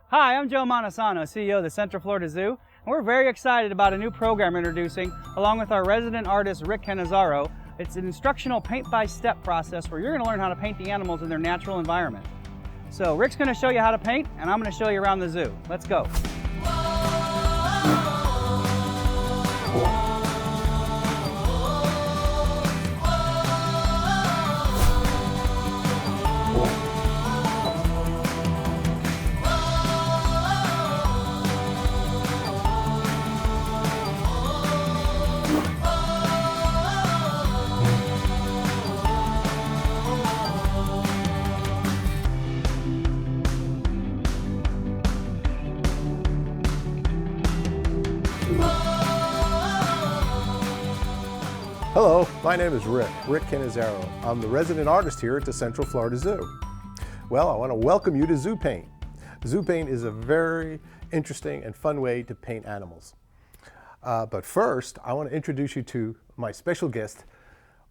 Hi, I'm Joe Montesano, CEO of the Central Florida Zoo, and we're very excited about a new program we're introducing along with our resident artist Rick Cannizzarro. It's an instructional paint-by-step process where you're going to learn how to paint the animals in their natural environment. So Rick's going to show you how to paint, and I'm going to show you around the zoo. Let's go. Hello, my name is Rick Cannizzarro. I'm the resident artist here at the Central Florida Zoo. Well, I want to welcome you to Zoo Paint. Zoo Paint is a very interesting and fun way to paint animals. But first, I want to introduce you to my special guest,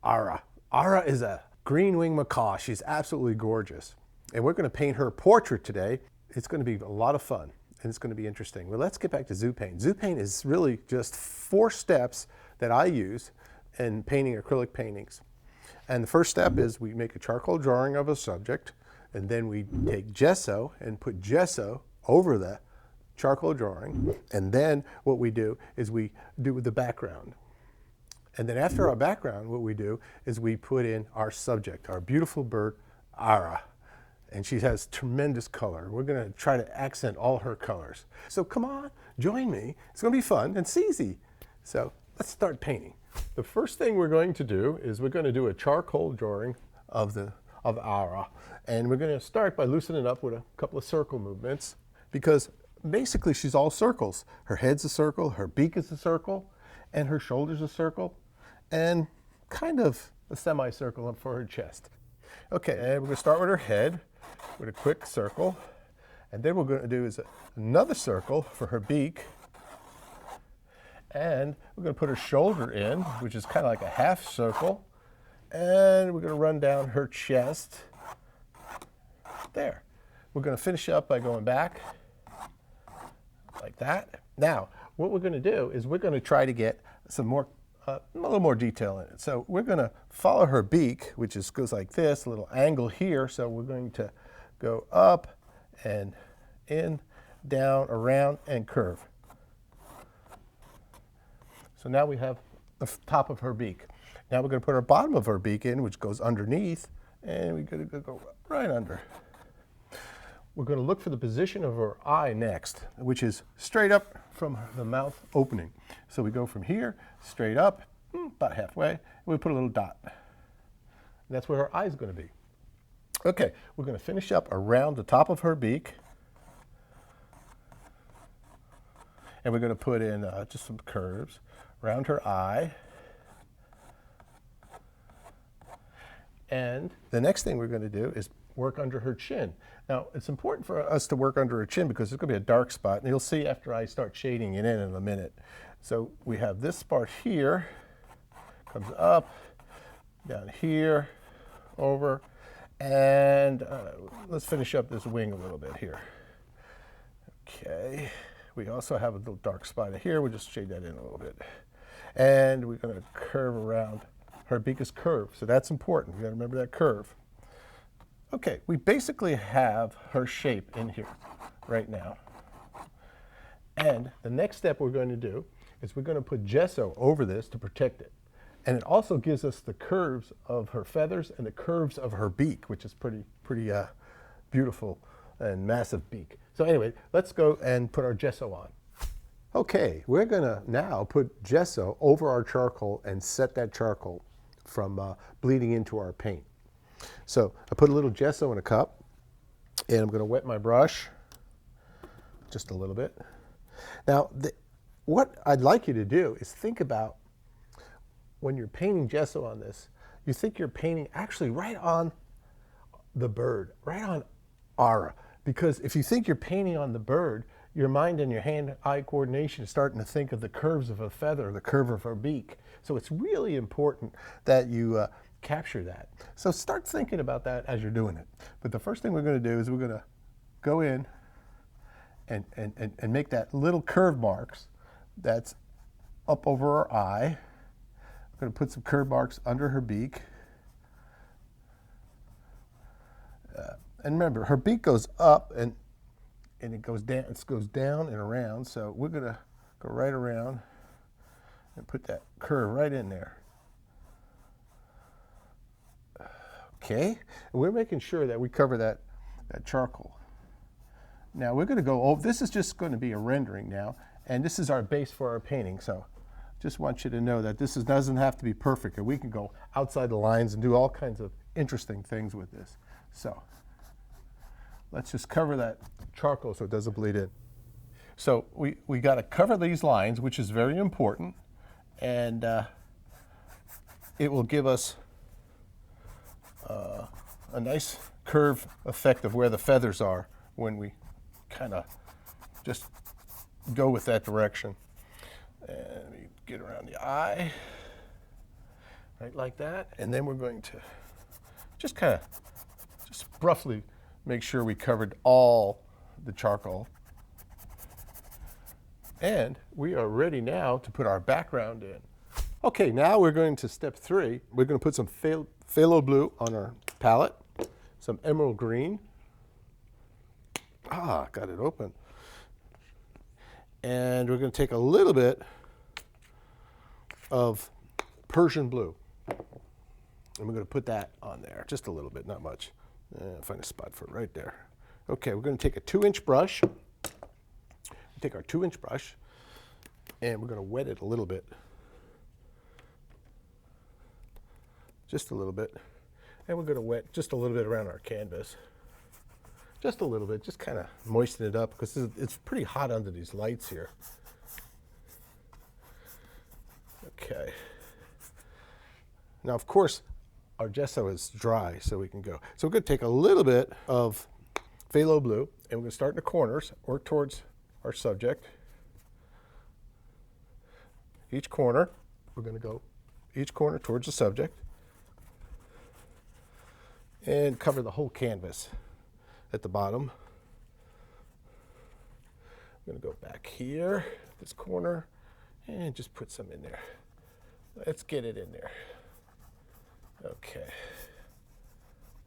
Ara. Ara is a green-winged macaw. She's absolutely gorgeous. And we're going to paint her portrait today. It's going to be a lot of fun, and it's going to be interesting. Well, let's get back to Zoo Paint. Zoo Paint is really just 4 steps that I use in painting acrylic paintings. And the first step is we make a charcoal drawing of a subject, and then we take gesso and put gesso over the charcoal drawing, and then what we do is we do the background. And then after our background, what we do is we put in our subject, our beautiful bird, Ara. And she has tremendous color. We're gonna try to accent all her colors. So come on, join me. It's gonna be fun and it's easy. So let's start painting. The first thing we're going to do is we're going to do a charcoal drawing of Ara. And we're going to start by loosening up with a couple of circle movements, because basically she's all circles. Her head's a circle, her beak is a circle, and her shoulder's a circle, and kind of a semicircle for her chest. Okay, and we're going to start with her head with a quick circle. And then what we're going to do is another circle for her beak. And we're going to put her shoulder in, which is kind of like a half circle. And we're going to run down her chest. There. We're going to finish up by going back like that. Now, what we're going to do is we're going to try to get some more, a little more detail in it. So we're going to follow her beak, which goes like this, a little angle here. So we're going to go up and in, down, around, and curve. So now we have the top of her beak. Now we're going to put our bottom of her beak in, which goes underneath, and we're going to go right under. We're going to look for the position of her eye next, which is straight up from the mouth opening. So we go from here, straight up, about halfway, and we put a little dot. And that's where her eye is going to be. Okay, we're going to finish up around the top of her beak. And we're going to put in just some curves around her eye. And the next thing we're going to do is work under her chin. Now, it's important for us to work under her chin because there's going to be a dark spot, and you'll see after I start shading it in a minute. So we have this part here, comes up, down here, over, and let's finish up this wing a little bit here. Okay. We also have a little dark spot here. We'll just shade that in a little bit. And we're going to curve around. Her beak is curved, so that's important. You got to remember that curve. Okay, we basically have her shape in here right now. And the next step we're going to do is we're going to put gesso over this to protect it. And it also gives us the curves of her feathers and the curves of her beak, which is pretty beautiful and massive beak. So anyway, let's go and put our gesso on. Okay, we're gonna now put gesso over our charcoal and set that charcoal from bleeding into our paint. So I put a little gesso in a cup, and I'm gonna wet my brush just a little bit. Now, what I'd like you to do is think about when you're painting gesso on this, you think you're painting actually right on the bird, right on Ara. Because if you think you're painting on the bird, your mind and your hand-eye coordination is starting to think of the curves of a feather, the curve of her beak. So it's really important that you capture that. So start thinking about that as you're doing it. But the first thing we're going to do is we're going to go in and make that little curve marks that's up over her eye. I'm going to put some curve marks under her beak. And remember, her beak goes up and it goes down. It goes down and around. So we're going to go right around and put that curve right in there. Okay, and we're making sure that we cover that charcoal. Now we're going to go over, this is just going to be a rendering now, and this is our base for our painting. So just want you to know that this doesn't have to be perfect, and we can go outside the lines and do all kinds of interesting things with this. So let's just cover that charcoal so it doesn't bleed in. So we got to cover these lines, which is very important, and it will give us a nice curve effect of where the feathers are when we kind of just go with that direction. And we get around the eye, right like that. And then we're going to just kind of just roughly make sure we covered all the charcoal. And we are ready now to put our background in. Okay, now we're going to step 3. We're going to put some phthalo blue on our palette, some emerald green. Got it open. And we're going to take a little bit of Persian blue. And we're going to put that on there, just a little bit, not much. Find a spot for it right there. Okay, we're going to take a 2-inch brush. Take our 2-inch brush, and we're going to wet it a little bit. Just a little bit. And we're going to wet just a little bit around our canvas. Just a little bit, just kind of moisten it up because it's pretty hot under these lights here. Okay. Now, of course, our gesso is dry, so we can go. So we're going to take a little bit of phthalo blue, and we're going to start in the corners, work towards our subject. Each corner, we're going to go each corner towards the subject and cover the whole canvas at the bottom. I'm going to go back here, this corner, and just put some in there. Let's get it in there. Okay.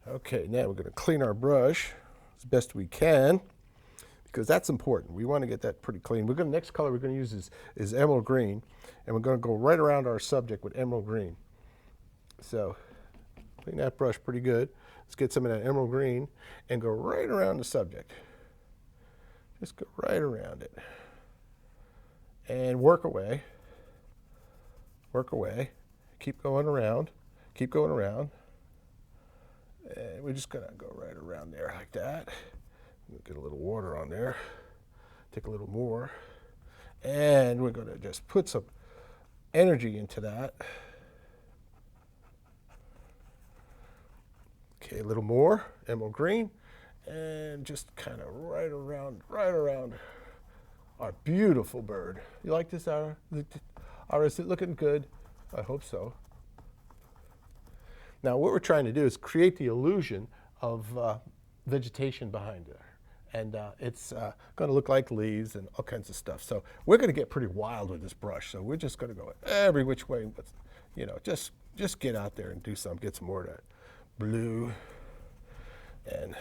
Okay, now we're going to clean our brush as best we can, because that's important. We want to get that pretty clean. Next color we're going to use is emerald green, and we're going to go right around our subject with emerald green. So clean that brush pretty good. Let's get some of that emerald green and go right around the subject. Just go right around it. And work away. Work away. Keep going around. Keep going around. And we're just going to go right around there like that. Get a little water on there. Take a little more. And we're going to just put some energy into that. Okay, a little more emerald green, and just kind of right around our beautiful bird. You like this, Ara? Is it looking good? I hope so. Now, what we're trying to do is create the illusion of vegetation behind there. And it's going to look like leaves and all kinds of stuff. So we're going to get pretty wild with this brush. So we're just going to go every which way. But, you know, just get out there and do something. Get some more of that blue. And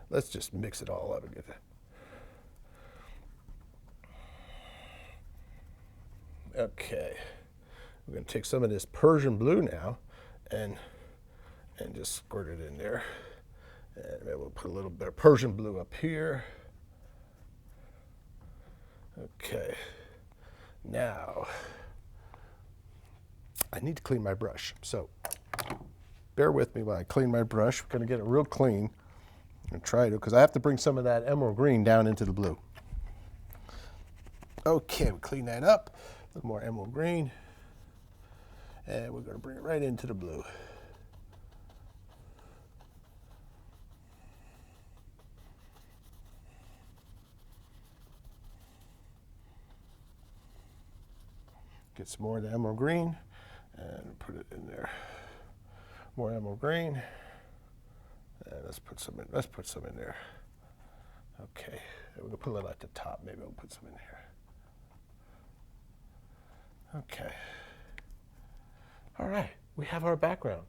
let's just mix it all up and get that. Okay. We're going to take some of this Persian blue now and just squirt it in there. And maybe we'll put a little bit of Persian blue up here. Okay. Now, I need to clean my brush. So bear with me while I clean my brush. We're going to get it real clean and try to, because I have to bring some of that emerald green down into the blue. Okay, we clean that up. A little more emerald green. And we're going to bring it right into the blue. Get some more of the emerald green and put it in there. More emerald green. And let's put some in there. Okay. we're going to put a little at the top. Maybe we'll put some in here. Okay. All right, we have our background.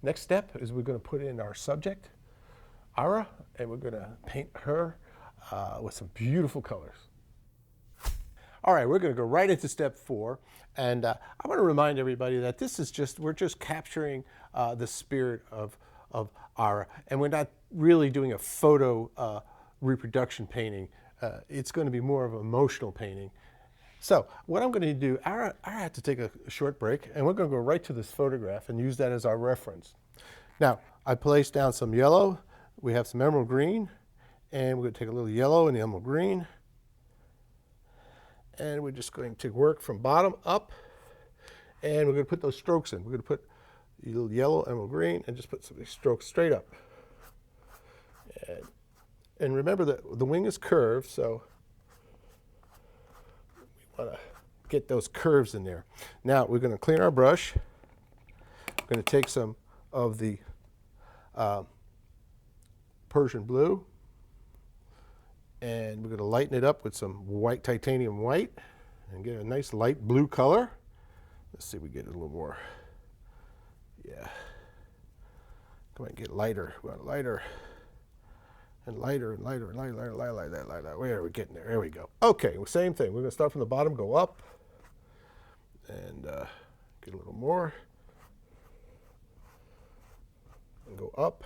Next step is we're going to put in our subject, Ara, and we're going to paint her with some beautiful colors. All right, we're going to go right into step 4, and I want to remind everybody that this is we're just capturing the spirit of Ara, and we're not really doing a photo reproduction painting. It's going to be more of an emotional painting. So what I'm going to do, I had to take a short break, and we're going to go right to this photograph and use that as our reference. Now, I placed down some yellow. We have some emerald green, and we're going to take a little yellow and the emerald green. And we're just going to work from bottom up, and we're going to put those strokes in. We're going to put a little yellow, emerald green, and just put some of these strokes straight up. And remember that the wing is curved, so we want to get those curves in there. Now we're going to clean our brush. We're going to take some of the Persian blue, and we're going to lighten it up with some white, titanium white, and get a nice light blue color. Let's see if we get it a little more. Yeah. Come on, get lighter. We want lighter. And lighter, and lighter, and lighter, lighter. Where are we getting there? There we go. Okay, well, same thing. We're going to start from the bottom, go up, and get a little more. And go up.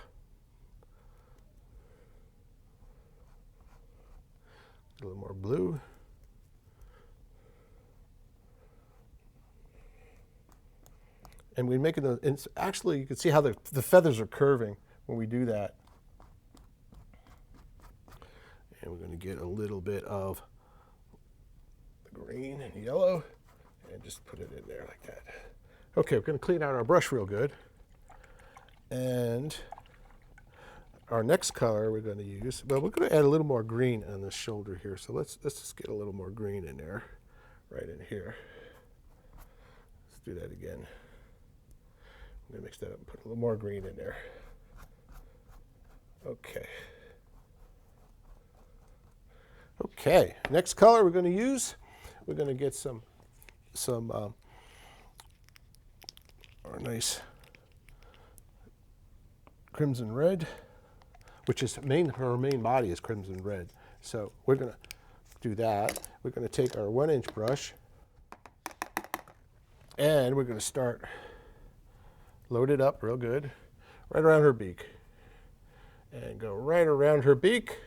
A little more blue. And we're making those, actually you can see how the feathers are curving when we do that. And we're going to get a little bit of the green and yellow and just put it in there like that. Okay, we're going to clean out our brush real good. And our next color we're going to use, well, we're going to add a little more green on the shoulder here. So let's just get a little more green in there, right in here. Let's do that again. I'm going to mix that up and put a little more green in there. Okay. Okay, next color we're going to use, we're going to get some our nice crimson red, which is her main body is crimson red. So we're going to do that. We're going to take our 1-inch brush, and we're going to start load it up real good, right around her beak, and go right around her beak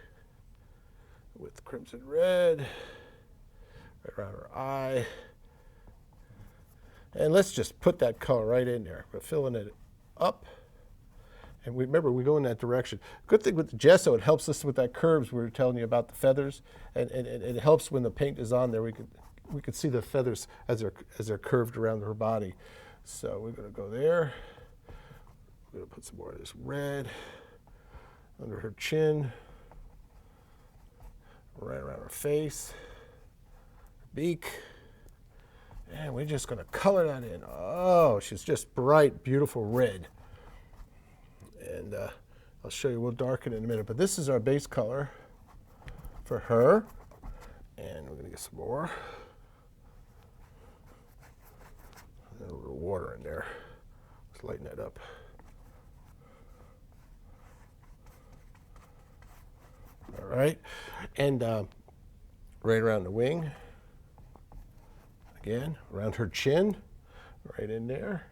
with crimson red, right around her eye. And let's just put that color right in there. We're filling it up. And remember, we go in that direction. Good thing with the gesso, it helps us with that curves we were telling you about the feathers. And it helps when the paint is on there. We could see the feathers as they're curved around her body. So we're going to go there. We're going to put some more of this red under her chin, right around her face, her beak. And we're just going to color that in. Oh, she's just bright, beautiful red. And I'll show you, we'll darken it in a minute. But this is our base color for her. And we're going to get some more. And a little water in there. Let's lighten that up. All right. And right around the wing. Again, around her chin, right in there.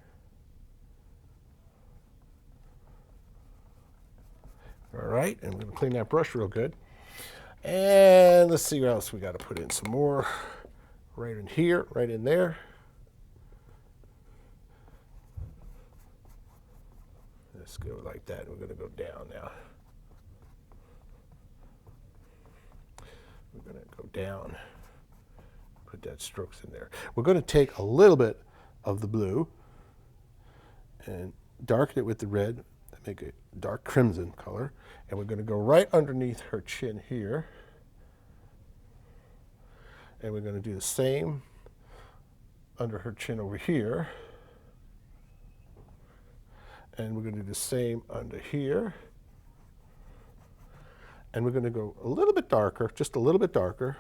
All right, and we're going to clean that brush real good. And let's see what else we got to put in. Some more right in here, right in there. Let's go like that. We're going to go down now. We're going to go down. Put that strokes in there. We're going to take a little bit of the blue and darken it with the red, make a dark crimson color, and we're going to go right underneath her chin here, and we're going to do the same under her chin over here, and we're going to do the same under here, And we're going to go a little bit darker, just a little bit darker.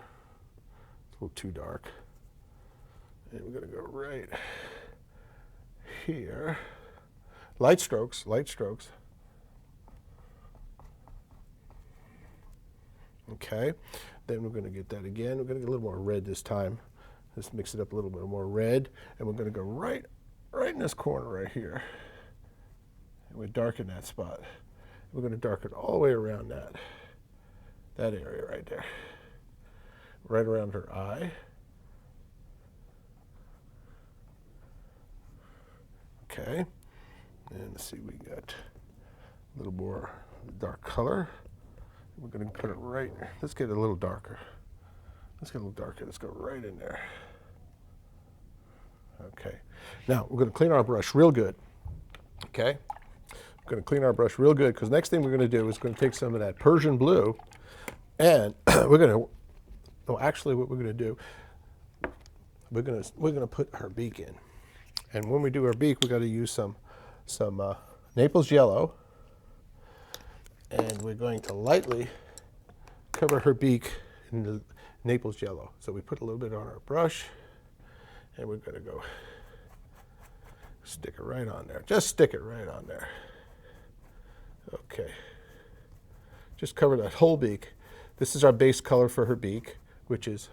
It's a little too dark. And we're going to go right here. Light strokes, light strokes. Okay, then we're going to get that again. We're going to get a little more red this time. Let's mix it up a little bit more red. And we're going to go right in this corner right here. And we darken that spot. We're going to darken all the way around that area right there. Right around her eye. Okay, and let's see, we got a little more dark color. We're going to put it right, let's get it a little darker. Let's get a little darker, let's go right in there. Okay, now we're going to clean our brush real good. Okay, we're going to clean our brush real good because next thing we're going to do is going to take some of that Persian blue and we're going to, oh, actually what we're going to do, we're going to put her beak in. And when we do our beak, we got to use some Naples yellow, and we're going to lightly cover her beak in the Naples yellow. So we put a little bit on our brush, and we're going to go stick it right on there. Just stick it right on there. Okay. Just cover that whole beak. This is our base color for her beak, which is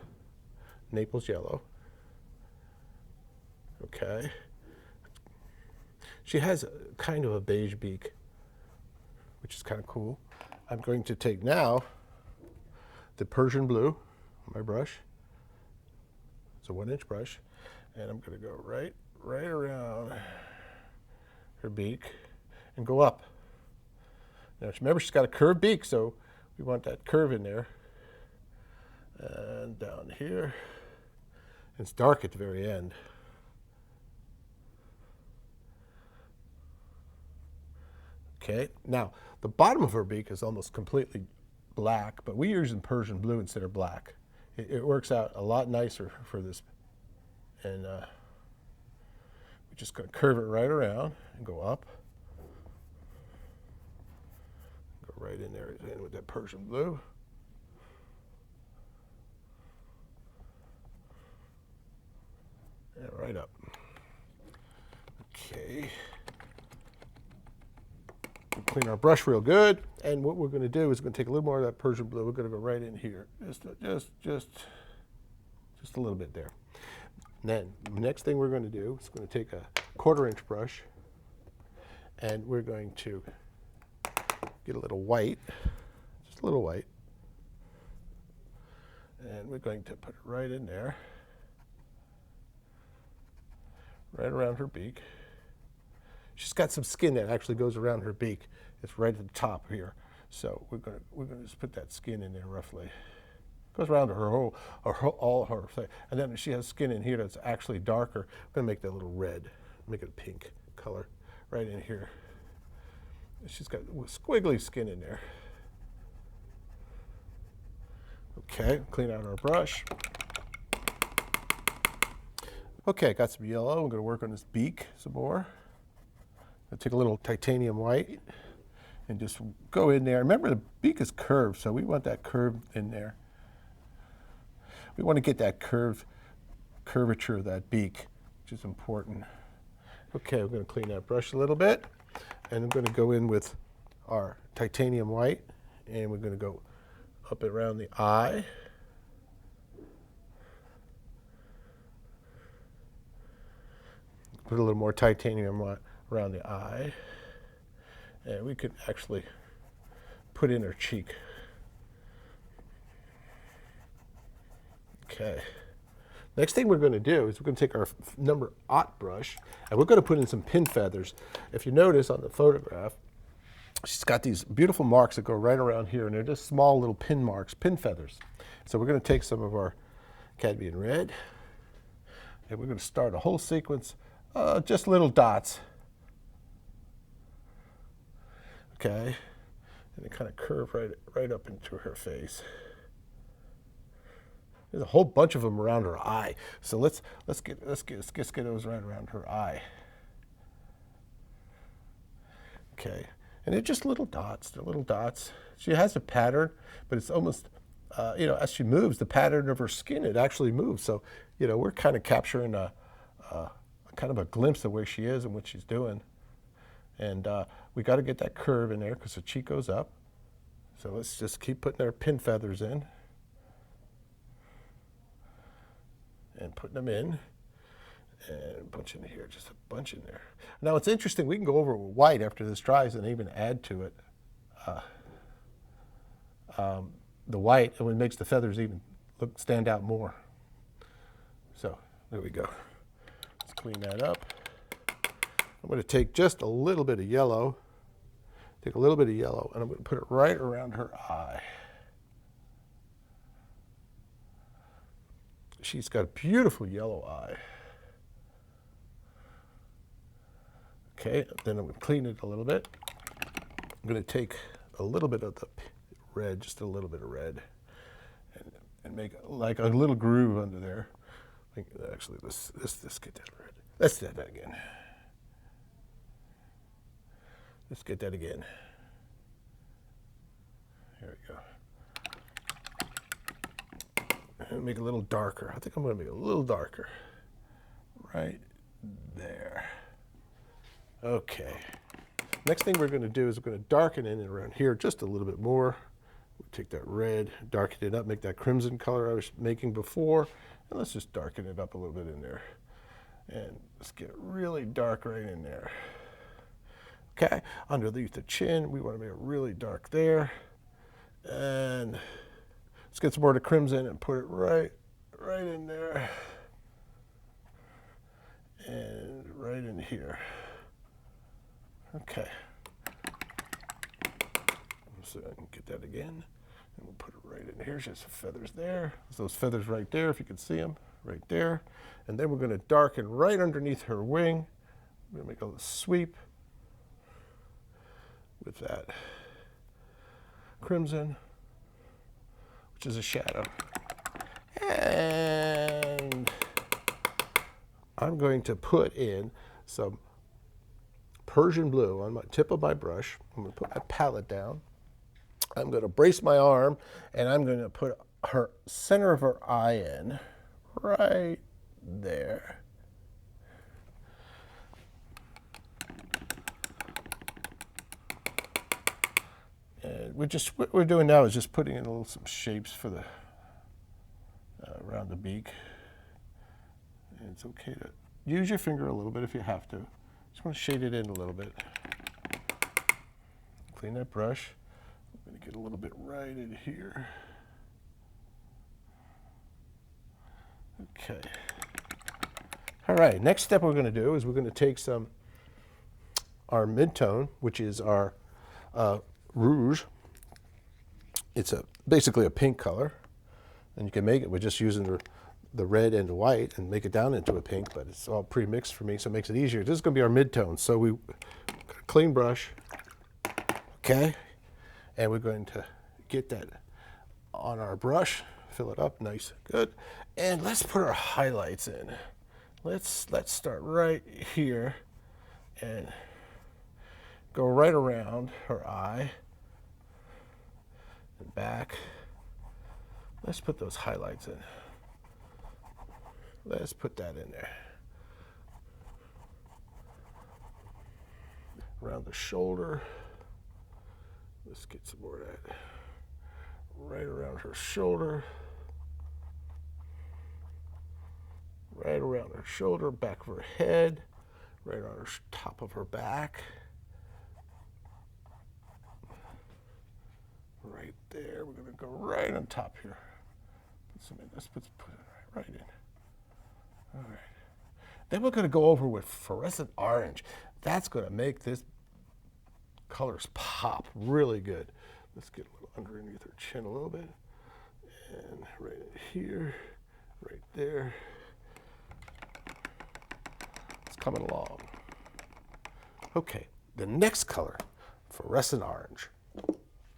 Naples yellow. Okay. She has kind of a beige beak, which is kind of cool. I'm going to take now the Persian blue, my brush. It's a 1-inch brush, and I'm going to go right around her beak and go up. Now remember, she's got a curved beak, so we want that curve in there. And down here, it's dark at the very end. Okay, now the bottom of her beak is almost completely black, but we're using Persian blue instead of black. It works out a lot nicer for this. And we're just going to curve it right around and go up. Go right in there with that Persian blue. And right up. Okay. Clean our brush real good, and what we're going to do is we're going to take a little more of that Persian blue. We're going to go right in here, just a little bit there. And then the next thing we're going to do is going to take a 1/4-inch brush, and we're going to get a little white, just a little white, and we're going to put it right in there, right around her beak. She's got some skin that actually goes around her beak. It's right at the top here. So we're gonna just put that skin in there roughly. Goes around to all her face. And then she has skin in here that's actually darker. I'm gonna make that a little red, make it a pink color right in here. She's got squiggly skin in there. Okay, clean out our brush. Okay, got some yellow. I'm gonna work on this beak some more. I'll take a little titanium white and just go in there. Remember, the beak is curved, so we want that curve in there. We want to get that curvature of that beak, which is important. Okay, we're going to clean that brush a little bit, and I'm going to go in with our titanium white, and we're going to go up around the eye. Put a little more titanium white around the eye, and we could actually put in her cheek. Okay. Next thing we're going to do is we're going to take our number 8 brush, and we're going to put in some pin feathers. If you notice on the photograph, she's got these beautiful marks that go right around here, and they're just small little pin marks, pin feathers. So we're going to take some of our cadmium red, and we're going to start a whole sequence, just little dots. Okay, and it kind of curve right up into her face. There's a whole bunch of them around her eye, so let's get those right around her eye. Okay, and they're just little dots. They're little dots. she has a pattern, but it's almost, as she moves, the pattern of her skin, it actually moves. So, we're kind of capturing a kind of a glimpse of where she is and what she's doing. And we got to get that curve in there because the cheek goes up. So let's just keep putting our pin feathers in and putting them in. And a bunch in here, just a bunch in there. Now it's interesting, we can go over with white after this dries and even add to it the white, and it makes the feathers even stand out more. So there we go. Let's clean that up. I'm going to take just a little bit of yellow, and I'm going to put it right around her eye. She's got a beautiful yellow eye. Okay, then I'm going to clean it a little bit. I'm going to take a little bit of the red, just a little bit of red, and make like a little groove under there. Actually, let's get that red. Let's do that again. Let's get that again. There we go. And make it a little darker. I think I'm going to make it a little darker. Right there. Okay. Next thing we're going to do is we're going to darken it around here just a little bit more. We'll take that red, darken it up, make that crimson color I was making before, and let's just darken it up a little bit in there. And let's get it really dark right in there. Okay, underneath the chin, we want to make it really dark there. And let's get some more of the crimson and put it right in there. And right in here. Okay. So I can get that again. And we'll put it right in here. Just some feathers there. So those feathers right there, if you can see them, right there. And then we're going to darken right underneath her wing. We're going to make a little sweep with that crimson, which is a shadow. And I'm going to put in some Persian blue on my tip of my brush. I'm going to put my palette down. I'm going to brace my arm, and I'm going to put her center of her eye in right there. And what we're doing now is just putting in some shapes for the around the beak. And it's okay to use your finger a little bit if you have to. Just want to shade it in a little bit. Clean that brush. I'm going to get a little bit right in here. Okay. All right, next step we're going to do is we're going to take our mid-tone, which is our rouge. It's basically a pink color, and you can make it with just using the red and the white and make it down into a pink, but it's all pre-mixed for me, so it makes it easier. This is going to be our mid-tone. So we got a clean brush, okay, and we're going to get that on our brush, fill it up nice, good, and let's put our highlights in. Let's start right here and go right around her eye and back. Let's put those highlights in. Let's put that in there. Around the shoulder. Let's get some more of that. Right around her shoulder. Right around her shoulder, back of her head. Right on her top of her back. Right there. We're going to go right on top here. Put some in. Let's put it right in. All right. Then we're going to go over with fluorescent orange. That's going to make this colors pop really good. Let's get a little underneath her chin a little bit. And right here, right there. It's coming along. Okay, the next color, fluorescent orange.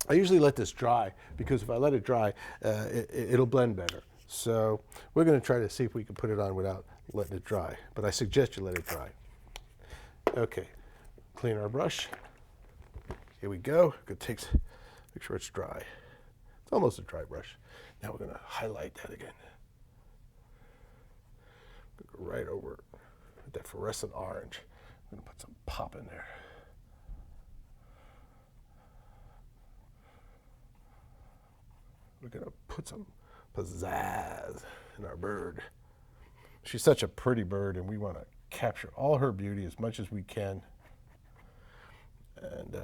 I usually let this dry because if I let it dry, it'll blend better. So we're going to try to see if we can put it on without letting it dry. But I suggest you let it dry. Okay, clean our brush. Here we go. It takes Make sure it's dry. It's almost a dry brush. Now we're going to highlight that again. Go right over it with that fluorescent orange. I'm going to put some pop in there. We're going to put some pizzazz in our bird. She's such a pretty bird, and we want to capture all her beauty as much as we can. And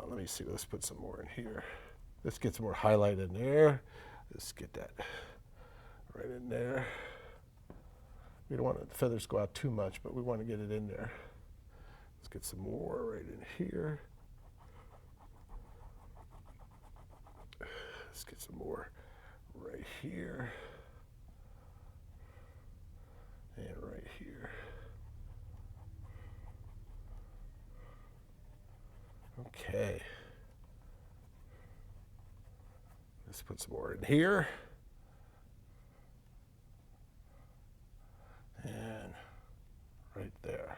let me see, let's put some more in here. Let's get some more highlight in there. Let's get that right in there. We don't want the feathers to go out too much, but we want to get it in there. Let's get some more right in here. Let's get some more right here. And right here. Okay. Let's put some more in here. And right there.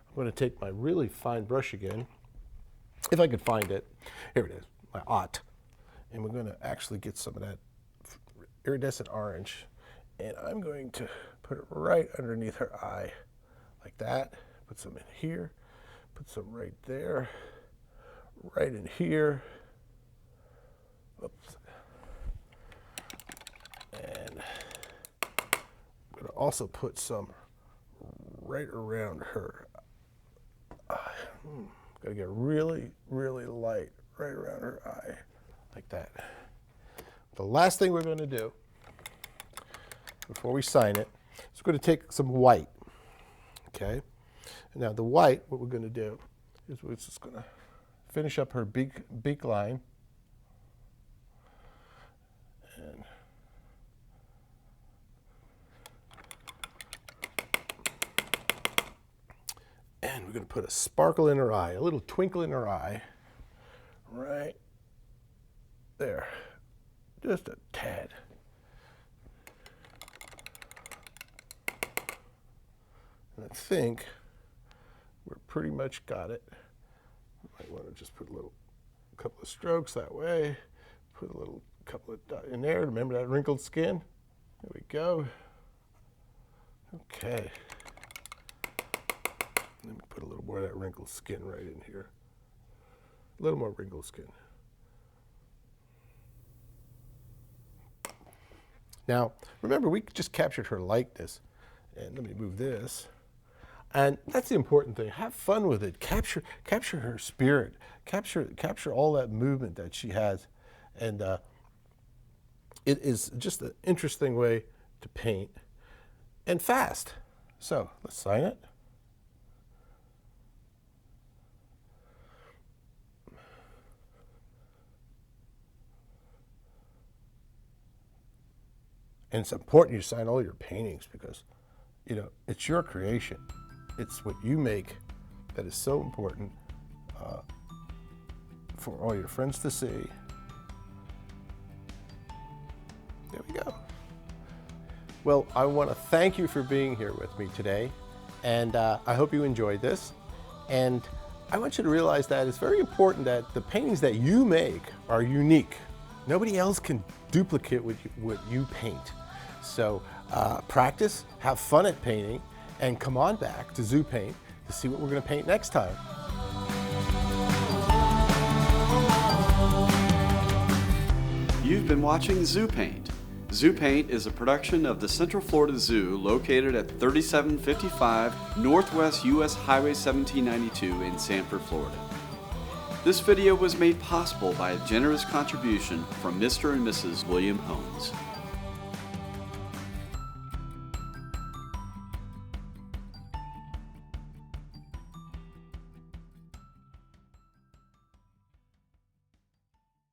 I'm going to take my really fine brush again, if I could find it. Here it is, my ought. And we're going to actually get some of that iridescent orange. And I'm going to put it right underneath her eye, like that. Put some in here, put some right there, right in here. Oops. And I'm going to also put some right around her eye. Got to get really, really light right around her eye, like that. The last thing we're going to do before we sign it is we're going to take some white, okay? Now the white, what we're going to do is we're just going to finish up her beak line. And we're going to put a sparkle in her eye, a little twinkle in her eye, right there, just a tad. And I think we're pretty much got it. Might want to just put a couple of strokes that way, put a little couple of dots in there. Remember that wrinkled skin? There we go. Okay. Let me put a little more of that wrinkled skin right in here. A little more wrinkled skin. Now, remember, we just captured her likeness. And let me move this. And that's the important thing. Have fun with it. Capture her spirit. Capture all that movement that she has. And it is just an interesting way to paint. And fast. So, let's sign it. And it's important you sign all your paintings because, you know, it's your creation. It's what you make that is so important for all your friends to see. There we go. Well, I want to thank you for being here with me today. And I hope you enjoyed this. And I want you to realize that it's very important that the paintings that you make are unique. Nobody else can duplicate what you paint. So practice, have fun at painting, and come on back to Zoo Paint to see what we're going to paint next time. You've been watching Zoo Paint. Zoo Paint is a production of the Central Florida Zoo located at 3755 Northwest US Highway 1792 in Sanford, Florida. This video was made possible by a generous contribution from Mr. and Mrs. William Holmes.